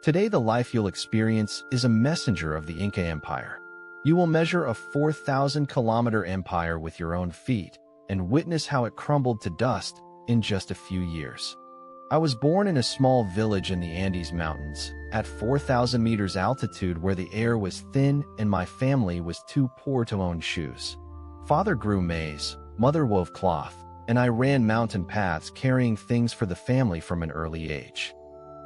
Today, the life you'll experience is a messenger of the Inca Empire. You will measure a 4,000-kilometer empire with your own feet and witness how it crumbled to dust in just a few years. I was born in a small village in the Andes Mountains, at 4,000 meters altitude where the air was thin and my family was too poor to own shoes. Father grew maize, mother wove cloth, and I ran mountain paths carrying things for the family from an early age.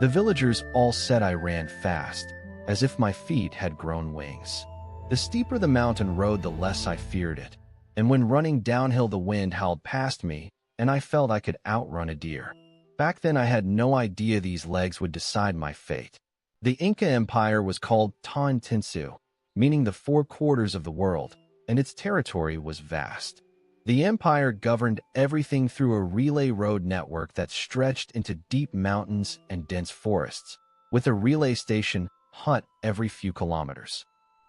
The villagers all said I ran fast, as if my feet had grown wings. The steeper the mountain road, the less I feared it, and when running downhill the wind howled past me, and I felt I could outrun a deer. Back then I had no idea these legs would decide my fate. The Inca Empire was called Tinsu, meaning the four quarters of the world, and its territory was vast. The empire governed everything through a relay road network that stretched into deep mountains and dense forests, with a relay station hut every few kilometers.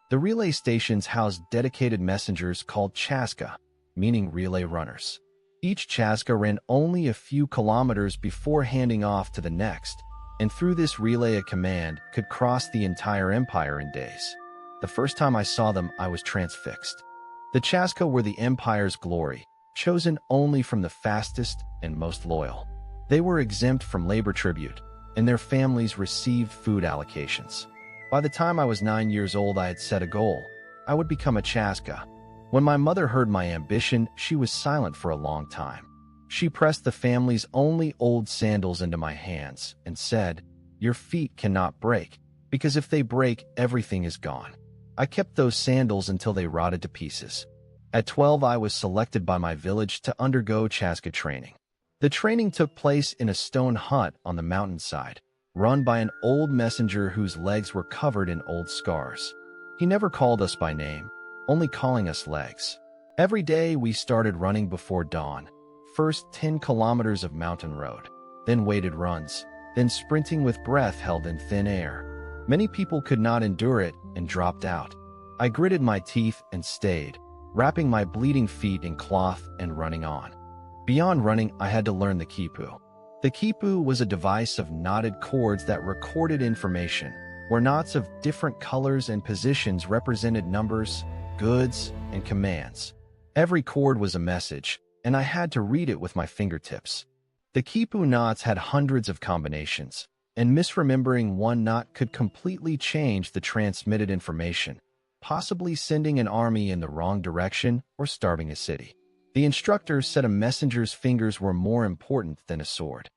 The relay stations housed dedicated messengers called chasqui, meaning relay runners. Each chasqui ran only a few kilometers before handing off to the next, and through this relay a command could cross the entire empire in days. The first time I saw them, I was transfixed. The chasqui were the empire's glory, chosen only from the fastest and most loyal. They were exempt from labor tribute, and their families received food allocations. By the time I was 9 years old, I had set a goal. I would become a chasqui. When my mother heard my ambition, she was silent for a long time. She pressed the family's only old sandals into my hands and said, "Your feet cannot break, because if they break, everything is gone." I kept those sandals until they rotted to pieces. At 12, I was selected by my village to undergo chasqui training. The training took place in a stone hut on the mountainside, run by an old messenger whose legs were covered in old scars. He never called us by name, only calling us legs. Every day we started running before dawn, first 10 kilometers of mountain road, then weighted runs, then sprinting with breath held in thin air. Many people could not endure it and dropped out. I gritted my teeth and stayed, wrapping my bleeding feet in cloth and running on. Beyond running, I had to learn the quipu. The quipu was a device of knotted cords that recorded information, where knots of different colors and positions represented numbers, goods, and commands. Every cord was a message, and I had to read it with my fingertips. The quipu knots had hundreds of combinations, and misremembering one knot could completely change the transmitted information, possibly sending an army in the wrong direction or starving a city. The instructor said a messenger's fingers were more important than a sword.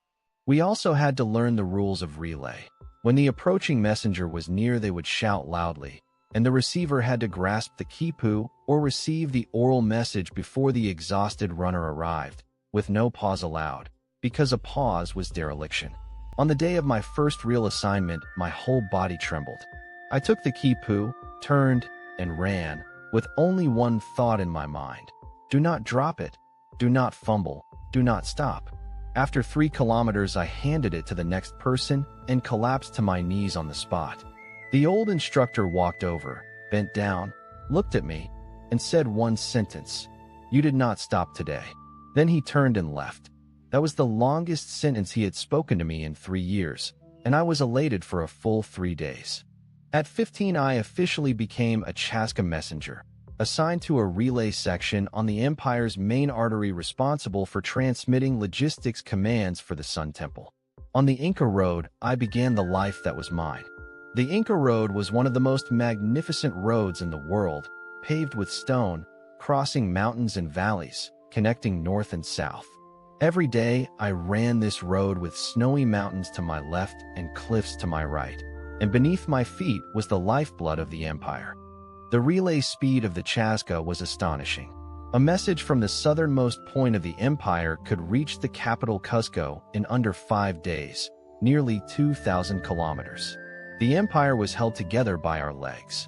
We also had to learn the rules of relay. When the approaching messenger was near, they would shout loudly, and the receiver had to grasp the quipu or receive the oral message before the exhausted runner arrived, with no pause allowed, because a pause was dereliction. On the day of my first real assignment, my whole body trembled. I took the quipu, turned, and ran, with only one thought in my mind: do not drop it, do not fumble, do not stop. After 3 kilometers, I handed it to the next person and collapsed to my knees on the spot. The old instructor walked over, bent down, looked at me, and said one sentence: "You did not stop today." Then he turned and left. That was the longest sentence he had spoken to me in 3 years, and I was elated for a full 3 days. At 15, I officially became a chasqui messenger, assigned to a relay section on the empire's main artery responsible for transmitting logistics commands for the Sun Temple. On the Inca Road, I began the life that was mine. The Inca Road was one of the most magnificent roads in the world, paved with stone, crossing mountains and valleys, connecting north and south. Every day, I ran this road with snowy mountains to my left and cliffs to my right, and beneath my feet was the lifeblood of the empire. The relay speed of the chasqui was astonishing. A message from the southernmost point of the empire could reach the capital Cusco in under 5 days, nearly 2,000 kilometers. The empire was held together by our legs.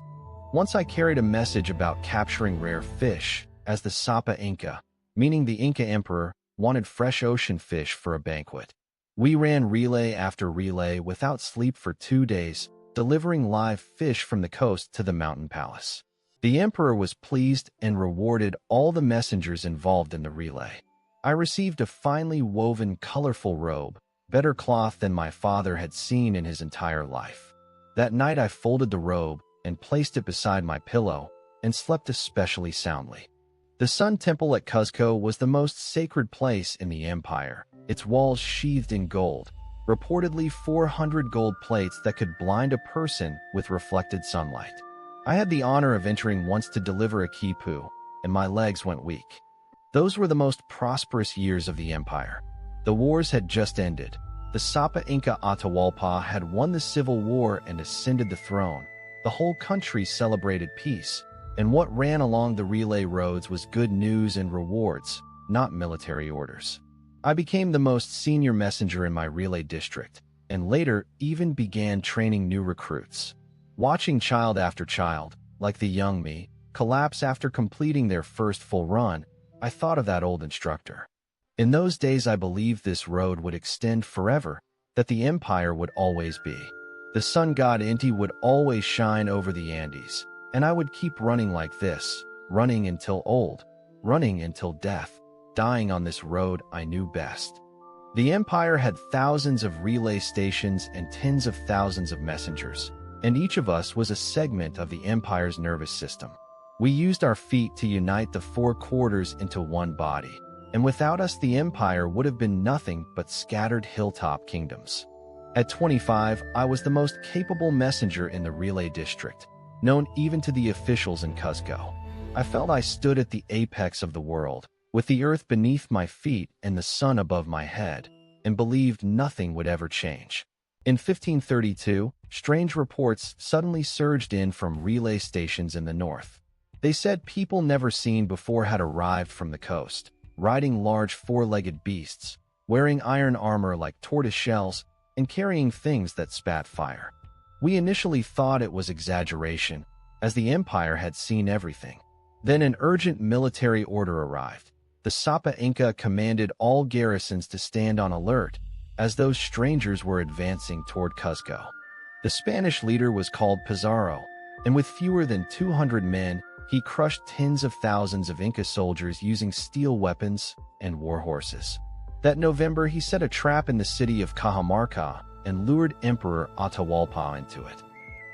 Once I carried a message about capturing rare fish, as the Sapa Inca, meaning the Inca emperor, wanted fresh ocean fish for a banquet. We ran relay after relay without sleep for 2 days, delivering live fish from the coast to the mountain palace. The emperor was pleased and rewarded all the messengers involved in the relay. I received a finely woven, colorful robe, better cloth than my father had seen in his entire life. That night I folded the robe and placed it beside my pillow and slept especially soundly. The Sun Temple at Cuzco was the most sacred place in the empire, its walls sheathed in gold, reportedly 400 gold plates that could blind a person with reflected sunlight. I had the honor of entering once to deliver a quipu, and my legs went weak. Those were the most prosperous years of the empire. The wars had just ended. The Sapa Inca Atahualpa had won the civil war and ascended the throne. The whole country celebrated peace, and what ran along the relay roads was good news and rewards, not military orders. I became the most senior messenger in my relay district, and later even began training new recruits. Watching child after child, like the young me, collapse after completing their first full run, I thought of that old instructor. In those days I believed this road would extend forever, that the empire would always be. The sun god Inti would always shine over the Andes, and I would keep running like this, running until old, running until death, dying on this road I knew best. The empire had thousands of relay stations and tens of thousands of messengers, and each of us was a segment of the empire's nervous system. We used our feet to unite the four quarters into one body, and without us the empire would have been nothing but scattered hilltop kingdoms. At 25, I was the most capable messenger in the relay district, known even to the officials in Cuzco. I felt I stood at the apex of the world, with the earth beneath my feet and the sun above my head, and believed nothing would ever change. In 1532, strange reports suddenly surged in from relay stations in the north. They said people never seen before had arrived from the coast, riding large four-legged beasts, wearing iron armor like tortoise shells, and carrying things that spat fire. We initially thought it was exaggeration, as the empire had seen everything. Then an urgent military order arrived. The Sapa Inca commanded all garrisons to stand on alert, as those strangers were advancing toward Cuzco. The Spanish leader was called Pizarro, and with fewer than 200 men, he crushed tens of thousands of Inca soldiers using steel weapons and war horses. That November, he set a trap in the city of Cajamarca and lured Emperor Atahualpa into it.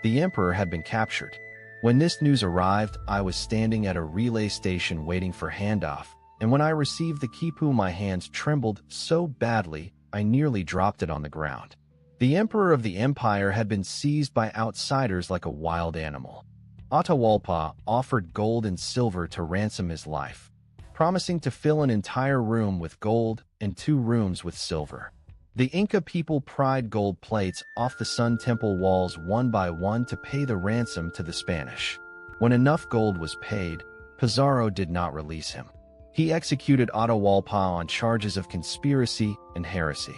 The emperor had been captured. When this news arrived, I was standing at a relay station waiting for handoff, and when I received the quipu, my hands trembled so badly I nearly dropped it on the ground. The emperor of the empire had been seized by outsiders like a wild animal. Atahualpa offered gold and silver to ransom his life, promising to fill an entire room with gold and 2 rooms with silver. The Inca people pried gold plates off the Sun Temple walls one by one to pay the ransom to the Spanish. When enough gold was paid, Pizarro did not release him. He executed Atahualpa on charges of conspiracy and heresy.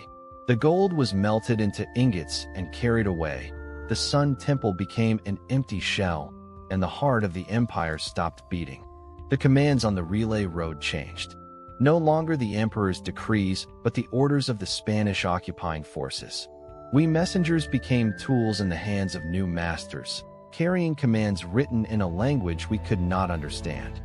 The gold was melted into ingots and carried away. The Sun Temple became an empty shell, and the heart of the empire stopped beating. The commands on the relay road changed. No longer the emperor's decrees, but the orders of the Spanish occupying forces. We messengers became tools in the hands of new masters, carrying commands written in a language we could not understand.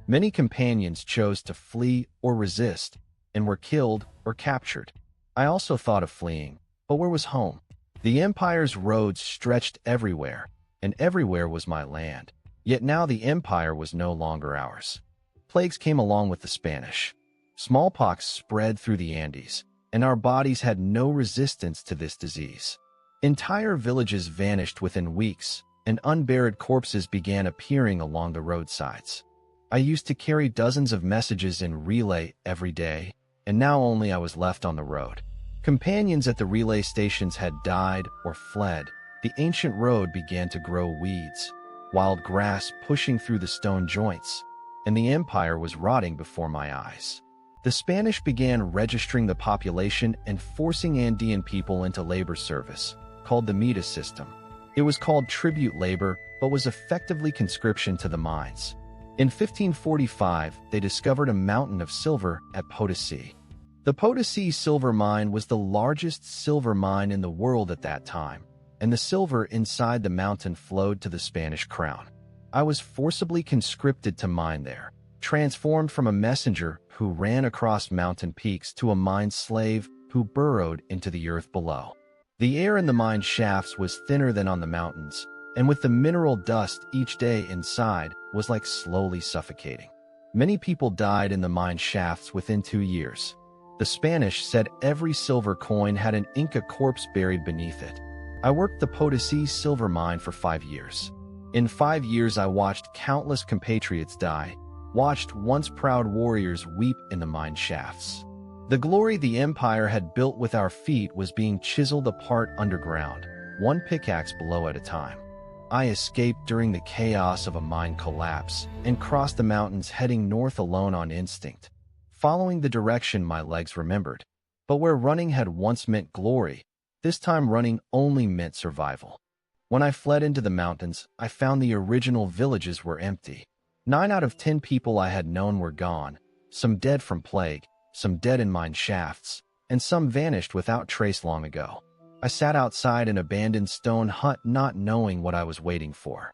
Many companions chose to flee or resist, and were killed or captured. I also thought of fleeing, but where was home? The empire's roads stretched everywhere, and everywhere was my land. Yet now the empire was no longer ours. Plagues came along with the Spanish. Smallpox spread through the Andes, and our bodies had no resistance to this disease. Entire villages vanished within weeks, and unburied corpses began appearing along the roadsides. I used to carry dozens of messages in relay every day, and now only I was left on the road. Companions at the relay stations had died or fled. The ancient road began to grow weeds, wild grass pushing through the stone joints, and the empire was rotting before my eyes. The Spanish began registering the population and forcing Andean people into labor service, called the Mita system. It was called tribute labor, but was effectively conscription to the mines. In 1545, they discovered a mountain of silver at Potosi. The Potosi silver mine was the largest silver mine in the world at that time, and the silver inside the mountain flowed to the Spanish crown. I was forcibly conscripted to mine there, transformed from a messenger who ran across mountain peaks to a mine slave who burrowed into the earth below. The air in the mine shafts was thinner than on the mountains, and with the mineral dust each day inside was like slowly suffocating. Many people died in the mine shafts within 2 years. The Spanish said every silver coin had an Inca corpse buried beneath it. I worked the Potosi silver mine for 5 years. In 5 years, I watched countless compatriots die, watched once proud warriors weep in the mine shafts. The glory the empire had built with our feet was being chiseled apart underground, one pickaxe blow at a time. I escaped during the chaos of a mine collapse and crossed the mountains heading north alone on instinct, following the direction my legs remembered. But where running had once meant glory, this time running only meant survival. When I fled into the mountains, I found the original villages were empty. 9 out of 10 people I had known were gone, some dead from plague, some dead in mine shafts, and some vanished without trace long ago. I sat outside an abandoned stone hut not knowing what I was waiting for.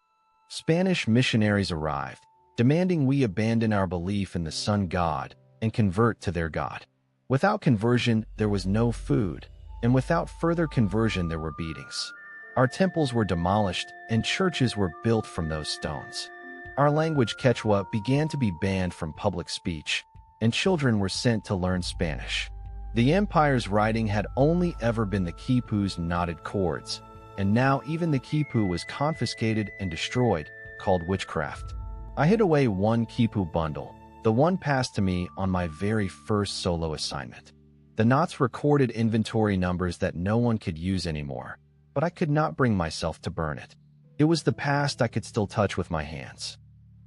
Spanish missionaries arrived, demanding we abandon our belief in the sun god and convert to their god. Without conversion, there was no food, and without further conversion, there were beatings. Our temples were demolished, and churches were built from those stones. Our language Quechua began to be banned from public speech, and children were sent to learn Spanish. The empire's writing had only ever been the quipu's knotted cords, and now even the quipu was confiscated and destroyed, called witchcraft. I hid away one quipu bundle, the one passed to me on my very first solo assignment. The knots recorded inventory numbers that no one could use anymore, but I could not bring myself to burn it. It was the past I could still touch with my hands.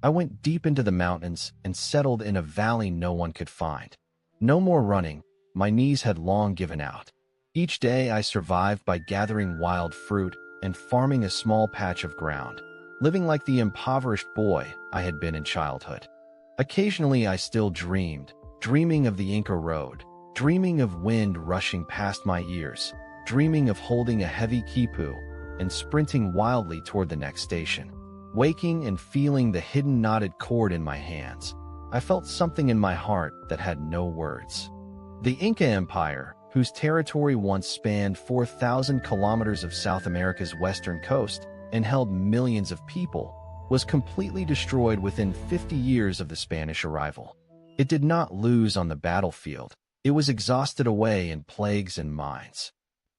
I went deep into the mountains and settled in a valley no one could find. No more running, my knees had long given out. Each day I survived by gathering wild fruit and farming a small patch of ground, living like the impoverished boy I had been in childhood. Occasionally I still dreaming of the Inca road, dreaming of wind rushing past my ears, dreaming of holding a heavy quipu and sprinting wildly toward the next station. Waking and feeling the hidden knotted cord in my hands, I felt something in my heart that had no words. The Inca Empire, whose territory once spanned 4,000 kilometers of South America's western coast and held millions of people, was completely destroyed within 50 years of the Spanish arrival. It did not lose on the battlefield. It was exhausted away in plagues and mines.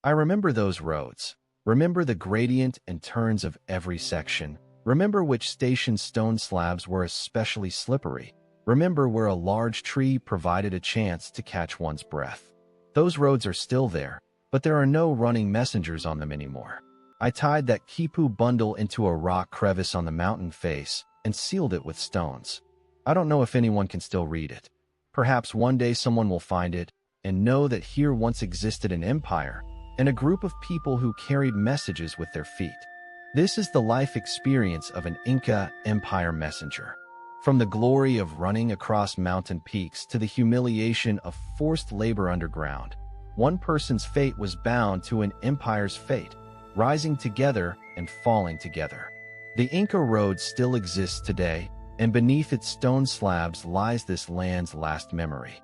I remember those roads. Remember the gradient and turns of every section. Remember which station stone slabs were especially slippery. Remember where a large tree provided a chance to catch one's breath. Those roads are still there, but there are no running messengers on them anymore. I tied that quipu bundle into a rock crevice on the mountain face and sealed it with stones. I don't know if anyone can still read it. Perhaps one day someone will find it and know that here once existed an empire and a group of people who carried messages with their feet. This is the life experience of an Inca Empire messenger. From the glory of running across mountain peaks to the humiliation of forced labor underground, one person's fate was bound to an empire's fate, rising together and falling together. The Inca road still exists today, and beneath its stone slabs lies this land's last memory.